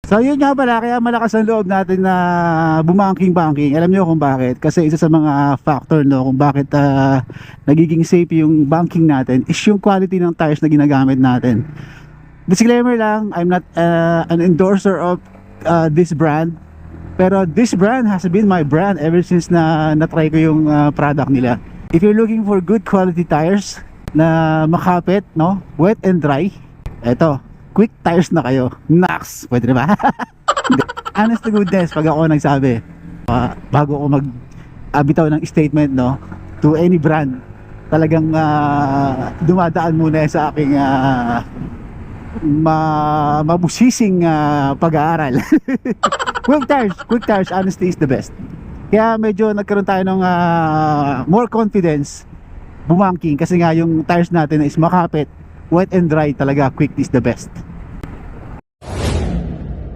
So yun nga pala, kaya malakas ang loob natin na bumangking-banking. Alam niyo kung bakit? Kasi isa sa mga factor, no, kung bakit nagiging safe yung banking natin is yung quality ng tires na ginagamit natin. Disclaimer lang, I'm not an endorser of this brand, pero this brand has been my brand ever since na na-try ko yung product nila. If you're looking for good quality tires na makapit, no, wet and dry, eto, quick tires na kayo. Nax, pwede na ba? Honest to goodness, pag ako nagsabi, bago ako mag-bitaw ng statement, no, to any brand, talagang dumadaan muna sa aking mabusising pag-aaral. Quick tires, honesty is the best. Kaya medyo nagkaroon tayo ng more confidence bumangking kasi nga yung tires natin is makapit, wet and dry, talaga quick is the best.